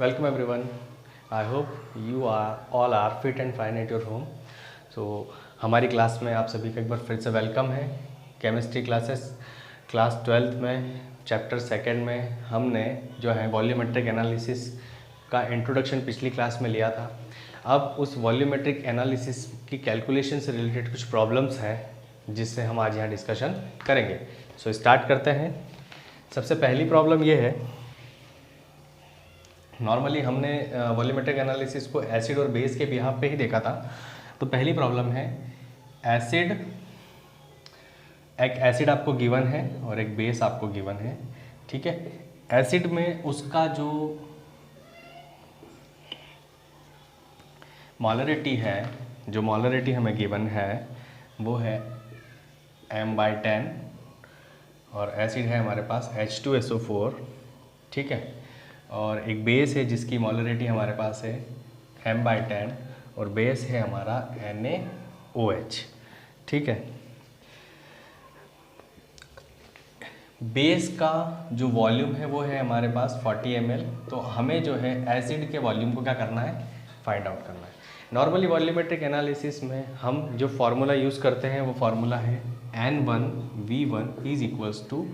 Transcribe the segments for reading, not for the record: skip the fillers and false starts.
Welcome everyone. I hope you are all are fit and fine at your home. So हमारी class में आप सभी का एक बार फिर से वेलकम है। केमिस्ट्री क्लासेस क्लास 12th में चैप्टर सेकेंड में हमने जो है वॉल्यूमेट्रिक एनालिसिस का इंट्रोडक्शन पिछली क्लास में लिया था। अब उस वॉल्यूमेट्रिक एनालिसिस की कैलकुलेशन से रिलेटेड कुछ प्रॉब्लम्स हैं जिससे हम आज यहाँ डिस्कशन करेंगे। सो स्टार्ट करते हैं। सबसे पहली प्रॉब्लम ये है, नॉर्मली हमने वॉल्यूमेट्रिक एनालिसिस को एसिड और बेस के बिहाफ पे ही देखा था। तो पहली प्रॉब्लम है एसिड, एक एसिड आपको गिवन है और एक बेस आपको गिवन है, ठीक है। एसिड में उसका जो मॉलरिटी है, जो मॉलरिटी हमें गिवन है वो है m/10 और एसिड है हमारे पास H2SO4, ठीक है। और एक बेस है जिसकी मॉलरिटी हमारे पास है m/10 और बेस है हमारा NaOH, ठीक है। बेस का जो वॉल्यूम है वो है हमारे पास 40 ml। तो हमें जो है एसिड के वॉल्यूम को क्या करना है, फाइंड आउट करना है। नॉर्मली वॉल्यूमेट्रिक एनालिसिस में हम जो फार्मूला यूज़ करते हैं वो फार्मूला है N1V1 is equals to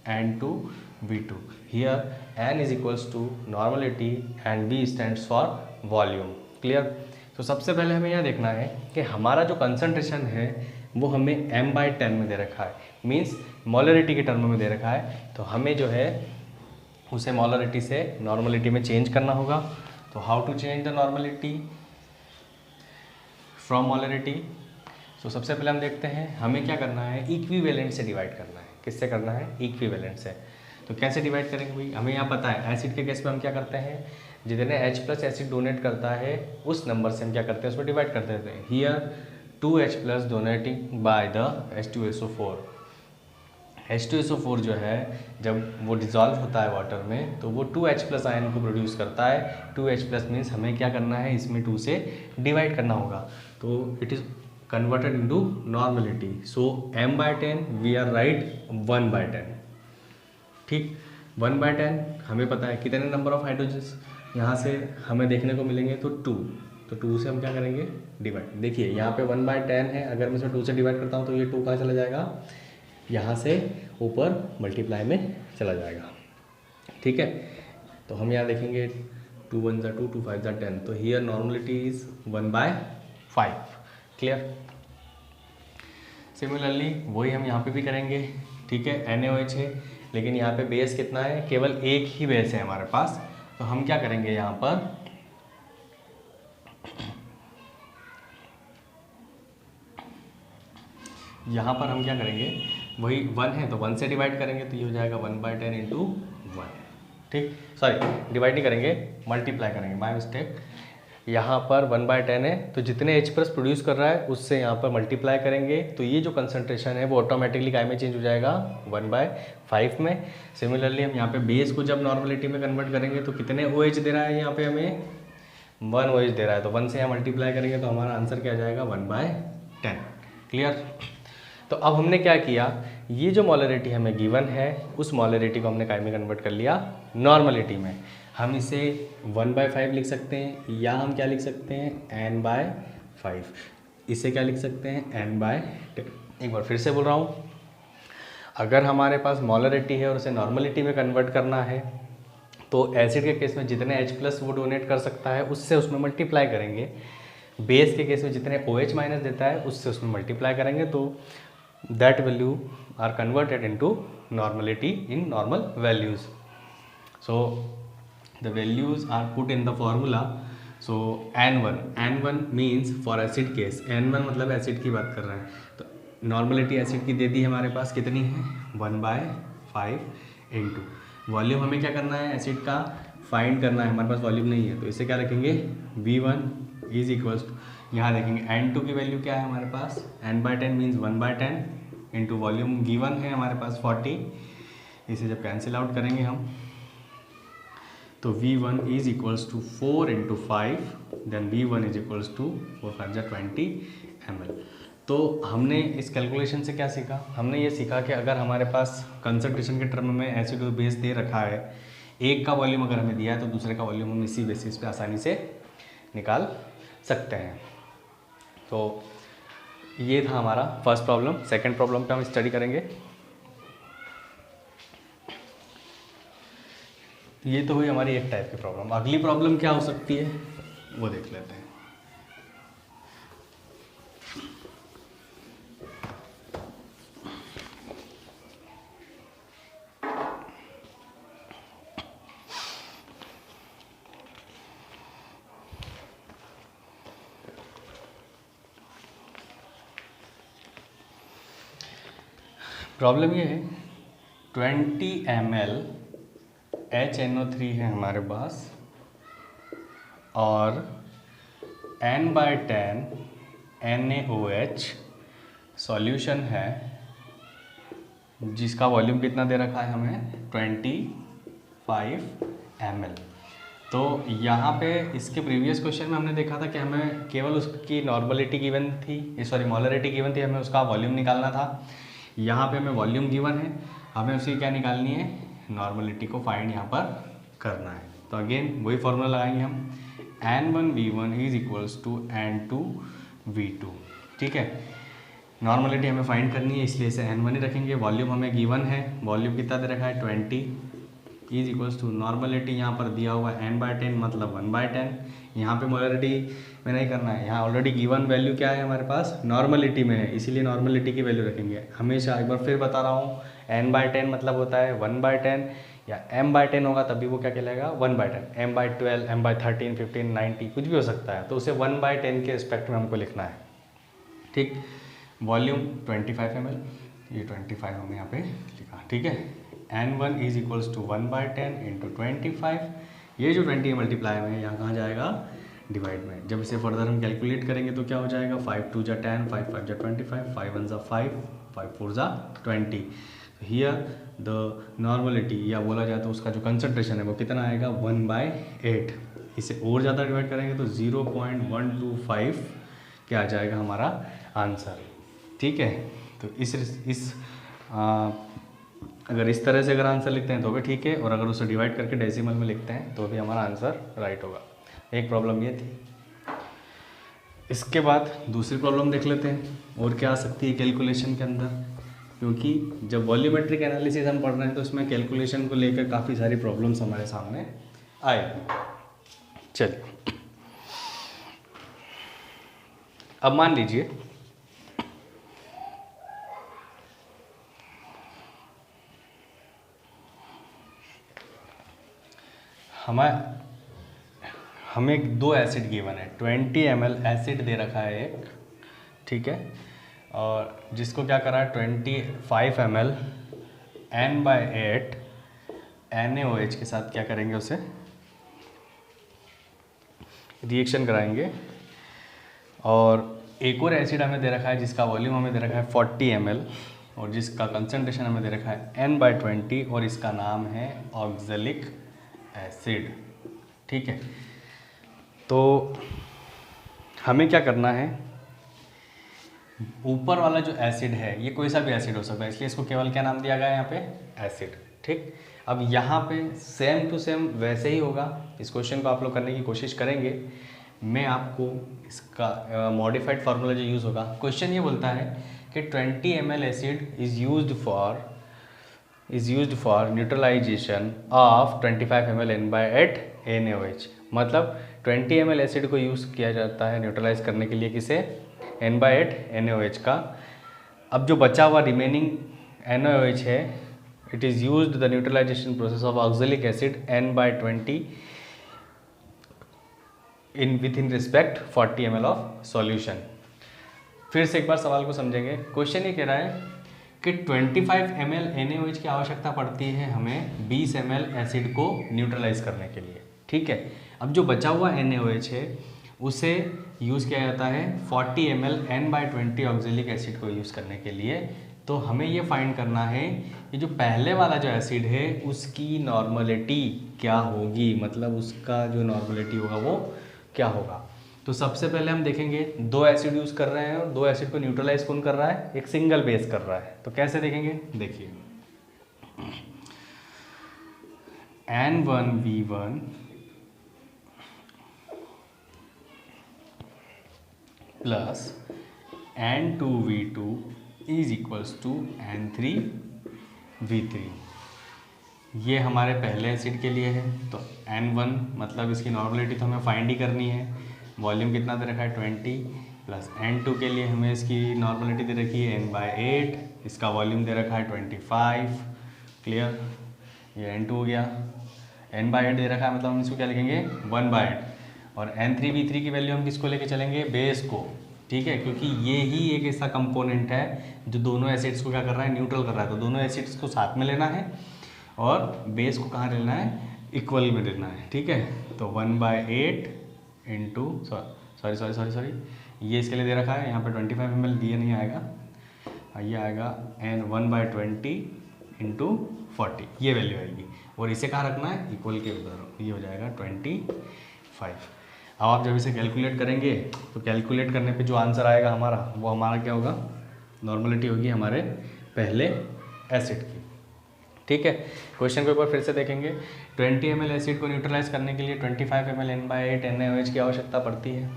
N2V2। Here N is equals to normality and V stands for volume. Clear. तो सबसे पहले हमें यह देखना है कि हमारा जो कंसंट्रेशन है वो हमें m/10 में दे रखा है, मीन्स मॉलरिटी के टर्म में दे रखा है। तो हमें जो है उसे मॉलरिटी से नॉर्मलिटी में चेंज करना होगा। तो how to change the normality from molarity. तो सबसे पहले हम देखते हैं हमें क्या करना है, इक्विवेलेंट से डिवाइड करना है। किससे करना है, इक्विवेलेंट से। तो कैसे डिवाइड करेंगे भाई, हमें यहाँ पता है एसिड के केस में हम क्या करते हैं, जितने H+ एसिड डोनेट करता है उस नंबर से हम क्या करते हैं, उसको डिवाइड कर देते हैं। Here 2H+ donating by the H2SO4। H2SO4 जो है जब वो डिज़ोल्व होता है वाटर में तो वो 2H+ आयन को प्रोड्यूस करता है। 2H+ मीन्स हमें क्या करना है, इसमें 2 से डिवाइड करना होगा। तो it is converted into normality. So m/10 we are write 1/10, ठीक। 1/10 हमें पता है कितने नंबर ऑफ हाइड्रोजन्स यहाँ से हमें देखने को मिलेंगे, तो 2। तो 2 से हम क्या करेंगे, डिवाइड। देखिए यहाँ पे 1/10 है, अगर मैं इसे 2 से डिवाइड करता हूँ तो ये 2 कहाँ चला जाएगा, यहाँ से ऊपर मल्टीप्लाई में चला जाएगा, ठीक है। तो हम यहाँ देखेंगे 2 1 2 2 5 10। तो here normality is 1/5। Clear. Similarly वही हम यहाँ पे भी करेंगे, ठीक है। NaOH है लेकिन यहाँ पे बेस कितना है, केवल एक ही बेस है हमारे पास। तो हम क्या करेंगे, यहाँ पर हम क्या करेंगे, वही 1 है तो 1 से डिवाइड करेंगे तो ये हो जाएगा 1/10 इंटू 1, ठीक। सॉरी डिवाइड नहीं करेंगे, मल्टीप्लाई करेंगे, बाय मिस्टेक। यहाँ पर 1/10 है तो जितने H+ प्रोड्यूस कर रहा है उससे यहाँ पर मल्टीप्लाई करेंगे तो ये जो कंसंट्रेशन है वो ऑटोमेटिकली काय में चेंज हो जाएगा, 1/5 में। सिमिलरली हम यहाँ पे बेस को जब नॉर्मलिटी में कन्वर्ट करेंगे तो कितने OH दे रहा है, यहाँ पे हमें 1 OH दे रहा है। तो 1 से यहाँ मल्टीप्लाई करेंगे तो हमारा आंसर क्या जाएगा, 1/10। क्लियर। तो अब हमने क्या किया, ये जो मॉलरिटी हमें गिवन है उस मॉलरिटी को हमने काय में कन्वर्ट कर लिया, नॉर्मलिटी में। हम इसे 1/5 लिख सकते हैं या हम क्या लिख सकते हैं, n/5। इसे क्या लिख सकते हैं, n/10। एक बार फिर से बोल रहा हूँ, अगर हमारे पास मॉलरिटी है और उसे नॉर्मलिटी में कन्वर्ट करना है तो एसिड के केस में जितने H+ वो डोनेट कर सकता है उससे उसमें मल्टीप्लाई करेंगे। बेस के केस में जितने OH- देता है उससे उसमें मल्टीप्लाई करेंगे। तो that value are converted into normality in normal values. So the values are put in the formula. So N1 means for acid case, N1 मतलब एसिड की बात कर रहे हैं। तो नॉर्मलिटी एसिड की दे दी हमारे पास, कितनी है, 1/5 इंटू वॉल्यूम। हमें क्या करना है, एसिड का फाइंड करना है, हमारे पास वॉल्यूम नहीं है तो इसे क्या रखेंगे, V1 इज इक्वल्स टू, यहाँ देखेंगे N2 की वैल्यू क्या है हमारे पास, n/10 means 1/10 into volume given है हमारे पास 40। इसे जब कैंसिल आउट करेंगे हम तो V1 is equals to 4 into 5, then V1 is equals to 4 5 20 ml। तो हमने इस कैलकुलेशन से क्या सीखा, हमने ये सीखा कि अगर हमारे पास कंसंट्रेशन के टर्म में एसिड और बेस दे रखा है एक का वॉल्यूम अगर हमें दिया है तो दूसरे का वॉल्यूम हम इसी बेसिस पे आसानी से निकाल सकते हैं। तो ये था हमारा फर्स्ट प्रॉब्लम। सेकंड प्रॉब्लम पे हम स्टडी करेंगे। ये तो हुई हमारी एक टाइप की प्रॉब्लम। अगली प्रॉब्लम क्या हो सकती है वो देख लेते हैं। प्रॉब्लम ये है 20 ml HNO3 है हमारे पास और n/10 NaOH सॉल्यूशन है जिसका वॉल्यूम कितना दे रखा है हमें 25 ml। तो यहाँ पे इसके प्रीवियस क्वेश्चन में हमने देखा था कि हमें केवल उसकी नॉर्मलिटी गिवन थी, सॉरी मोलरिटी गिवन थी, हमें उसका वॉल्यूम निकालना था। यहाँ पे हमें वॉल्यूम गिवन है, हमें उसकी क्या निकालनी है, नॉर्मलिटी को फाइंड यहाँ पर करना है। तो अगेन वही फॉर्मूला लगाएंगे हम, N1V1 is equals to N2V2। ठीक है, नॉर्मलिटी हमें फाइंड करनी है इसलिए इसे N1 ही रखेंगे। वॉल्यूम हमें गिवन है, वॉल्यूम कितना दे रखा है 20 इज इक्वल्स टू नॉर्मलिटी यहाँ पर दिया हुआ n/10 मतलब 1/10। यहाँ पे मोलरिटी में नहीं करना है, यहाँ ऑलरेडी गिवन वैल्यू क्या है हमारे पास, नॉर्मलिटी में है, इसीलिए नॉर्मलिटी की वैल्यू रखेंगे हमेशा। एक बार फिर बता रहा हूँ, n/10 मतलब होता है 1/10 या m/10 होगा तभी वो क्या कहलाएगा 1/10। m/12 m/13 15 90 कुछ भी हो सकता है, तो उसे 1/10 के रिस्पेक्ट में हमको लिखना है। ठीक, वॉल्यूम 25 ml, ये 25 हमने यहाँ पे लिखा। ठीक है, N1 is equals to 1/10 into 25। ये जो 20 मल्टीप्लाई में यहाँ कहाँ जाएगा, डिवाइड में। जब इसे फर्दर हम कैलकुलेट करेंगे तो क्या हो जाएगा, 5 2 जा 10, 5 5 जा 25, 5 1 जा 5, 5 4 जा 20। हियर द नॉर्मलिटी या बोला जाए तो उसका जो कंसंट्रेशन है वो कितना आएगा 1/8। इसे और ज़्यादा डिवाइड करेंगे तो 0.125 क्या आ जाएगा हमारा आंसर। ठीक है, तो अगर इस तरह से अगर आंसर लिखते हैं तो भी ठीक है, और अगर उसे डिवाइड करके डेसिमल में लिखते हैं तो भी हमारा आंसर राइट होगा। एक प्रॉब्लम ये थी। इसके बाद दूसरी प्रॉब्लम देख लेते हैं और क्या आ सकती है कैलकुलेशन के अंदर, क्योंकि जब वॉल्यूमेट्रिक एनालिसिस हम पढ़ रहे हैं तो उसमें कैलकुलेशन को लेकर काफ़ी सारी प्रॉब्लम्स हमारे सामने आए। चलिए, अब मान लीजिए हमें 2 एसिड गिवन है, 20 ml एसिड दे रखा है एक। ठीक है, और जिसको क्या करा है 25 ml n/8 NaOH के साथ क्या करेंगे, उसे रिएक्शन कराएंगे। और एक और एसिड हमें दे रखा है जिसका वॉल्यूम हमें दे रखा है 40 ml और जिसका कंसंट्रेशन हमें दे रखा है n/20 और इसका नाम है ऑक्जेलिक एसिड। ठीक है, तो हमें क्या करना है, ऊपर वाला जो एसिड है ये कोई सा भी एसिड हो सकता है, इसलिए इसको केवल क्या नाम दिया गया है यहाँ पे, एसिड। ठीक, अब यहाँ पे सेम टू सेम वैसे ही होगा। इस क्वेश्चन को आप लोग करने की कोशिश करेंगे। मैं आपको इसका मॉडिफाइड फार्मूला जो यूज़ होगा, क्वेश्चन ये बोलता है कि 20 ml acid is used for neutralization of 25 ml n/8 NaOH। मतलब 20 ml एसिड को यूज़ किया जाता है न्यूट्रलाइज करने के लिए, किसे, n/8 NaOH का। अब जो बचा हुआ रिमेनिंग NaOH है, it is used the neutralization process of oxalic acid n/20 with in respect 40 ml of solution. फिर से एक बार सवाल को समझेंगे। क्वेश्चन ये कह रहा है कि 25 ml NaOH की आवश्यकता पड़ती है हमें 20 ml एसिड को न्यूट्रलाइज करने के लिए। ठीक है, अब जो बचा हुआ NaOH है उसे यूज़ किया जाता है 40 ml n/20 ऑक्जेलिक एसिड को यूज़ करने के लिए। तो हमें ये फाइंड करना है कि जो पहले वाला जो एसिड है उसकी नॉर्मलिटी क्या होगी, मतलब उसका जो नॉर्मलिटी होगा वो क्या होगा। तो सबसे पहले हम देखेंगे 2 एसिड यूज़ कर रहे हैं और 2 एसिड को न्यूट्रलाइज कौन कर रहा है, एक सिंगल बेस कर रहा है। तो कैसे देखेंगे, देखिए N1V1 plus N2V2 is equals to N3V3। ये हमारे पहले एसिड के लिए है। तो N1 मतलब इसकी नॉर्मलिटी तो हमें फाइंड ही करनी है। वॉल्यूम कितना दे रखा है 20, प्लस N2 के लिए हमें इसकी नॉर्मलिटी दे रखी है N/8, इसका वॉल्यूम दे रखा है 25। क्लियर, ये N2 हो गया। N/8 दे रखा है मतलब हम इसको क्या लिखेंगे 1/8। और N3V3 की वैल्यू हम किसको लेके चलेंगे, बेस को। ठीक है, क्योंकि ये ही एक ऐसा कंपोनेंट है जो दोनों एसिड्स को क्या कर रहा है, न्यूट्रल कर रहा है। तो दोनों एसिड्स को साथ में लेना है और बेस को कहाँ लेना है, इक्वल में लेना है। ठीक है, तो 1/8 इंटू सॉरी ये इसके लिए दे रखा है, यहाँ पे 25 ml दिया नहीं आएगा, ये आएगा N1/20 इंटू 40, ये वैल्यू आएगी। और इसे कहाँ रखना है, इक्वल के उधर, ये हो जाएगा 25। अब आप जब इसे कैलकुलेट करेंगे तो कैलकुलेट करने पे जो आंसर आएगा हमारा, वो हमारा क्या होगा, नॉर्मलिटी होगी हमारे पहले एसिड की। ठीक है, क्वेश्चन को एक बार फिर से देखेंगे। 20 ml एसिड को न्यूट्रलाइज करने के लिए 25 ml N/8 NaOH की आवश्यकता पड़ती है।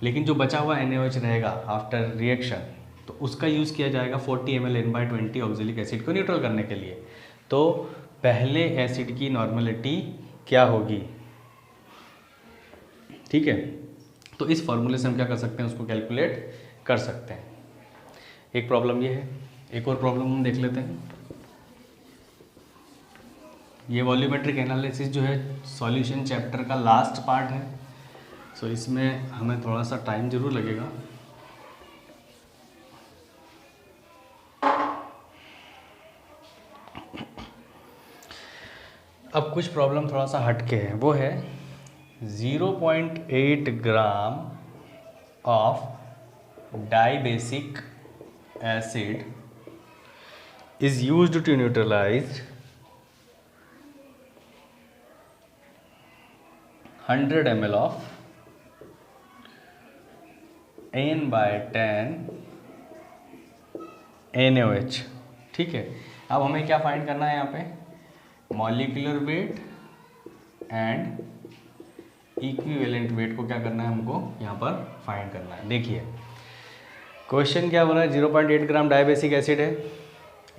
लेकिन जो बचा हुआ NaOH रहेगा आफ्टर रिएक्शन, तो उसका यूज़ किया जाएगा 40 ml N/20 ऑक्जेलिक एसिड को न्यूट्रल करने के लिए। तो पहले एसिड की नॉर्मलिटी क्या होगी। ठीक है, तो इस फॉर्मूले से हम क्या कर सकते हैं, उसको कैलकुलेट कर सकते हैं। एक प्रॉब्लम ये है, एक और प्रॉब्लम हम देख लेते हैं। ये वॉल्यूमेट्रिक एनालिसिस जो है सॉल्यूशन चैप्टर का लास्ट पार्ट है। सो इसमें हमें थोड़ा सा टाइम ज़रूर लगेगा। अब कुछ प्रॉब्लम थोड़ा सा हटके है, वो है 0.8 gram of dibasic acid is used to neutralize 100 ml of N/10 NaOH। ठीक है, अब हमें क्या फाइंड करना है यहाँ पे, molecular weight and equivalent weight को क्या करना है हमको यहाँ पर फाइंड करना है। देखिए क्वेश्चन क्या बोला है, 0.8 ग्राम डाइबेसिक एसिड है,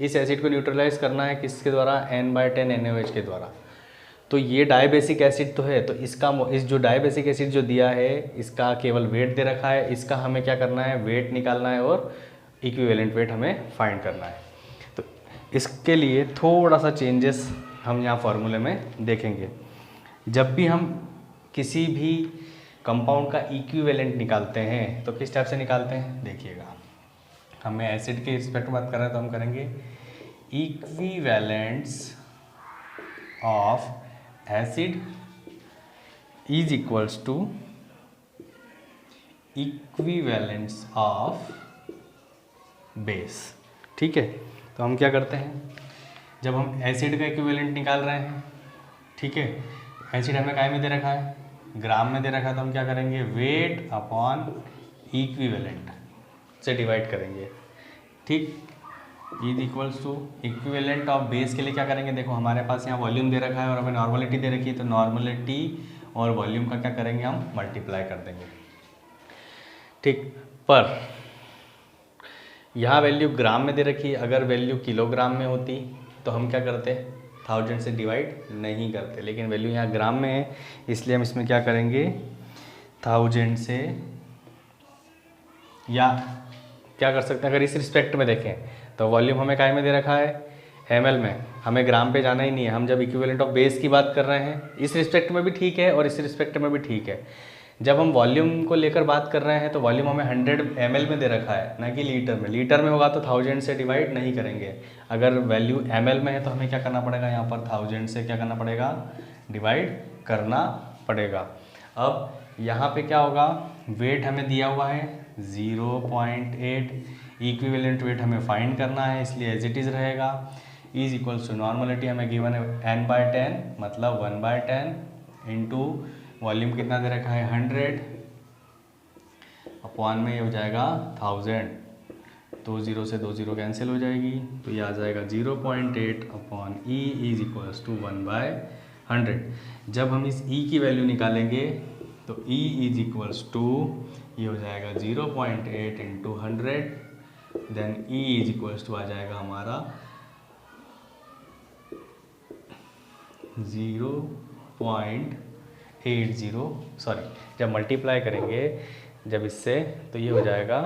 इस एसिड को न्यूट्रलाइज करना है किसके द्वारा, N/10 NaOH के द्वारा। तो ये डाइबेसिक एसिड तो है, तो इस जो डाइबेसिक एसिड जो दिया है इसका केवल वेट दे रखा है, इसका हमें क्या करना है, वेट निकालना है और इक्विवेलेंट वेट हमें फाइंड करना है। तो इसके लिए थोड़ा सा चेंजेस हम यहाँ फॉर्मूले में देखेंगे। जब भी हम किसी भी कंपाउंड का इक्विवेलेंट निकालते हैं तो किस टाइप से निकालते हैं, देखिएगा। हमें एसिड के रिस्पेक्ट में बात कर रहे हैं तो हम करेंगे equivalents of acid is equals to equivalents of base. ठीक है, तो हम क्या करते हैं, जब हम एसिड का इक्विवेलेंट निकाल रहे हैं, ठीक है, एसिड हमें काय में दे रखा है, ग्राम में दे रखा है, तो हम क्या करेंगे, वेट अपॉन इक्विवेलेंट से डिवाइड करेंगे। ठीक, is equals to equivalent of base के लिए क्या करेंगे, देखो हमारे पास यहाँ वॉल्यूम दे रखा है और हमें नॉर्मलिटी दे रखी है, तो नॉर्मलिटी और वॉल्यूम का क्या करेंगे, हम मल्टीप्लाई कर देंगे। ठीक, पर यहाँ वैल्यू ग्राम में दे रखी है, अगर वैल्यू किलोग्राम में होती तो हम क्या करते, 1000 से डिवाइड नहीं करते, लेकिन वैल्यू यहाँ ग्राम में है, इसलिए हम इसमें क्या करेंगे, 1000 से, या क्या कर सकते हैं, अगर इस रिस्पेक्ट में देखें तो वॉल्यूम हमें काय में दे रखा है, ml में, हमें ग्राम पे जाना ही नहीं है। हम जब इक्विवेलेंट ऑफ बेस की बात कर रहे हैं, इस रिस्पेक्ट में भी ठीक है और इस रिस्पेक्ट में भी ठीक है। जब हम वॉल्यूम को लेकर बात कर रहे हैं तो वॉल्यूम हमें 100 ml में दे रखा है, ना कि लीटर में। लीटर में होगा तो 1000 से डिवाइड नहीं करेंगे, अगर वैल्यू ml में है तो हमें क्या करना पड़ेगा, यहाँ पर 1000 से क्या करना पड़ेगा, डिवाइड करना पड़ेगा। अब यहाँ पे क्या होगा, वेट हमें दिया हुआ है 0.8, इक्विवेलेंट वेट हमें फाइंड करना है, इसलिए एज इट इज़ रहेगा। इज इक्वल्स टू नॉर्मलिटी हमें गिवन है N/10 मतलब 1/10 इंटू वॉल्यूम कितना दे रखा है 100 अपॉन में ये हो जाएगा 1000। तो 0 से 2 0 कैंसिल हो जाएगी, तो ये आ जाएगा 0.8 upon E is equals to 1/100। जब हम इस ई की वैल्यू निकालेंगे तो ई इज इक्वल्स टू ये हो जाएगा 0.8 into 100, then E is equals to आ जाएगा हमारा 0.80, सॉरी जब मल्टीप्लाई करेंगे जब इससे तो ये हो जाएगा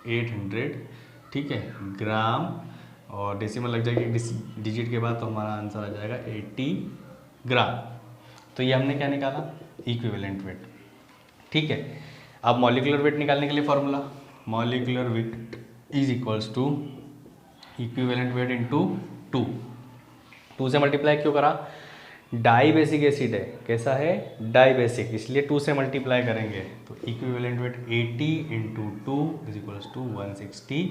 800, ठीक है, ग्राम, और डेसिमल लग जाएगी डिजिट के बाद, तो हमारा आंसर आ जाएगा 80 ग्राम। तो ये हमने क्या निकाला, इक्विवेलेंट वेट, ठीक है। अब मॉलिक्यूलर वेट निकालने के लिए formula, molecular weight is equals to equivalent weight into 2 से मल्टीप्लाई क्यों करा, डाई बेसिक एसिड है, कैसा है, डाई बेसिक, इसलिए 2 से मल्टीप्लाई करेंगे तो equivalent weight 80 into 2 is equals to 160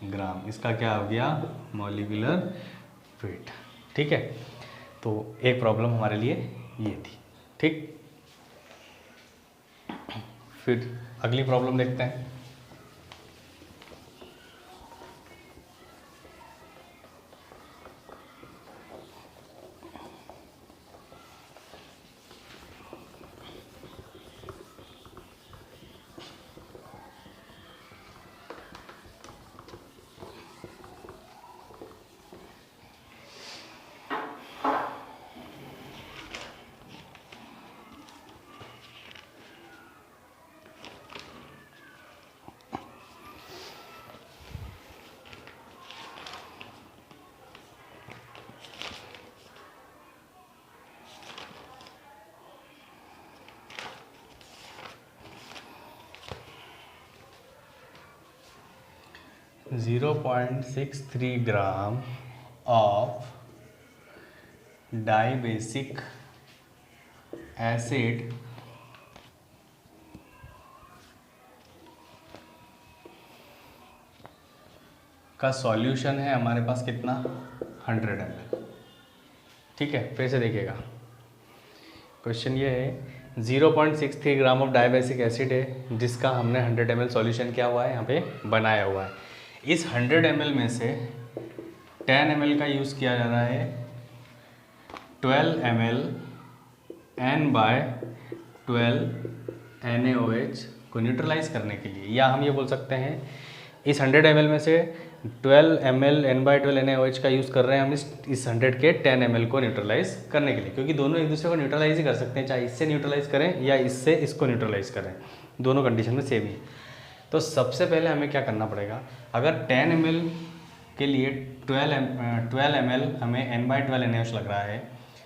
gram. इसका क्या हो गया, मॉलिक्यूलर वेट, ठीक है। तो एक प्रॉब्लम हमारे लिए ये थी, ठीक। फिर अगली प्रॉब्लम देखते हैं। .63 ग्राम ऑफ डाइबेसिक एसिड का सॉल्यूशन है हमारे पास कितना, 100 ml, ठीक है। फिर से देखिएगा, क्वेश्चन ये है 0.63 ग्राम ऑफ डाइबेसिक एसिड है जिसका हमने 100 ml सॉल्यूशन क्या हुआ है, यहाँ पे बनाया हुआ है। इस 100 ml में से 10 ml का यूज़ किया जा रहा है 12 ml N/12 NaOH को न्यूट्रलाइज करने के लिए, या हम ये बोल सकते हैं इस 100 ml में से 12 ml N/12 NaOH का यूज़ कर रहे हैं हम इस 100 के 10 ml को न्यूट्रलाइज करने के लिए, क्योंकि दोनों एक दूसरे को न्यूट्रलाइज ही कर सकते हैं, चाहे इससे न्यूट्रलाइज करें या इससे इसको न्यूट्रलाइज करें, दोनों कंडीशन में सेम ही। तो सबसे पहले हमें क्या करना पड़ेगा, अगर 10 ml के लिए 12 ml हमें N/12 NaOH लग रहा है,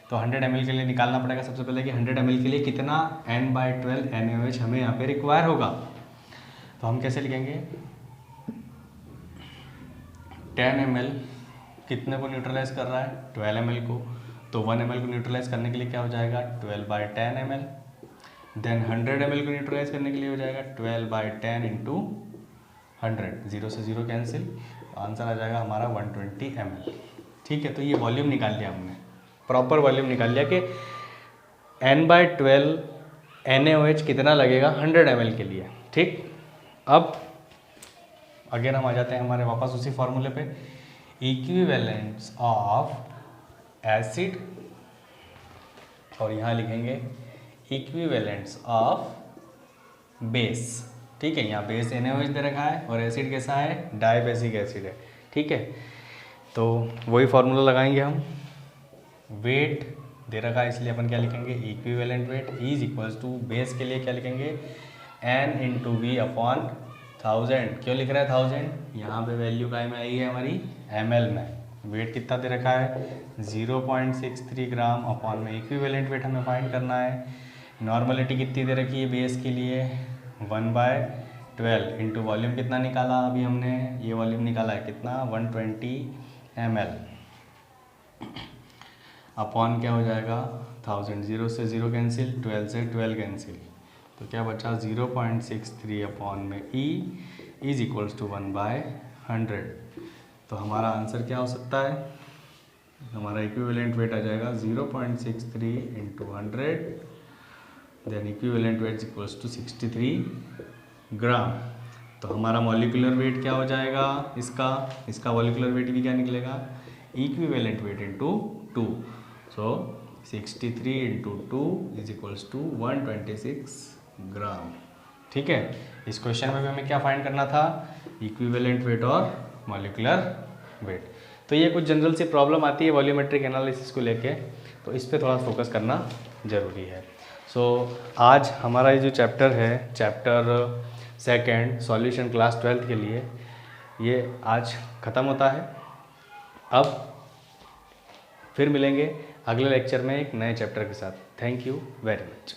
तो 100 ml के लिए निकालना पड़ेगा सबसे पहले कि 100 ml के लिए कितना N/12 NaOH हमें यहाँ पे रिक्वायर होगा। तो हम कैसे लिखेंगे, 10 ml कितने को न्यूट्रलाइज कर रहा है, 12 ml को, तो 1 ml को न्यूट्रलाइज करने के लिए क्या हो जाएगा, 12/10 ml। देन 100 ml को न्यूट्रलाइज करने के लिए हो जाएगा 12/10 इंटू 100, 0 से 0 कैंसिल, आंसर आ जाएगा हमारा 120 ml, ठीक है। तो ये वॉल्यूम निकाल लिया हमने, प्रॉपर वॉल्यूम निकाल लिया कि N/12 NaOH कितना लगेगा 100 ml के लिए, ठीक। अब अगेन हम आ जाते हैं हमारे वापस उसी फॉर्मूले पे, इक्विवेलेंस ऑफ एसिड, और यहाँ लिखेंगे इक्विवेलेंस ऑफ बेस, ठीक है। यहाँ बेस NaOH दे रखा है और एसिड कैसा है, डाइबेसिक एसिड है, ठीक है। तो वही फार्मूला लगाएंगे हम, वेट दे रखा है इसलिए अपन क्या लिखेंगे, equivalent weight is equals to, base के लिए क्या लिखेंगे, N इंटू वी अपॉन 1000, क्यों लिख रहा है 1000, यहाँ पे वैल्यू काय में आई है हमारी, ml में। वेट कितना दे रखा है 0.63 ग्राम अपॉन में इक्विवेलेंट वेट हमें फाइंड करना है। नॉर्मलिटी कितनी दे रखी है बेस के लिए, 1/12 इंटू वॉल्यूम कितना निकाला अभी हमने, ये वॉल्यूम निकाला है कितना, 120 ml अपॉन क्या हो जाएगा 1000, 0 से 0 कैंसिल, 12 से 12 कैंसिल, तो क्या बचा 0.63 अपॉन में E इज इक्वल्स टू 1/100। तो हमारा आंसर क्या हो सकता है, हमारा इक्विवेलेंट वेट आ जाएगा 0.63 into 100, then equivalent weight equals to 63 gram. तो हमारा मॉलिक्यूलर वेट क्या हो जाएगा, इसका मॉलिक्यूलर वेट भी क्या निकलेगा, equivalent weight into 2। So 63 into 2 is equals to 126 gram. ठीक है, इस क्वेश्चन में भी हमें क्या फाइंड करना था, इक्विवेलेंट वेट और मॉलिक्यूलर वेट। तो ये कुछ जनरल सी प्रॉब्लम आती है वॉल्यूमेट्रिक एनालिसिस को लेके, तो इस पर थोड़ा फोकस करना ज़रूरी है। सो आज हमारा ये जो चैप्टर है, chapter second solution class 12th के लिए, ये आज ख़त्म होता है। अब फिर मिलेंगे अगले लेक्चर में एक नए चैप्टर के साथ। Thank you very much.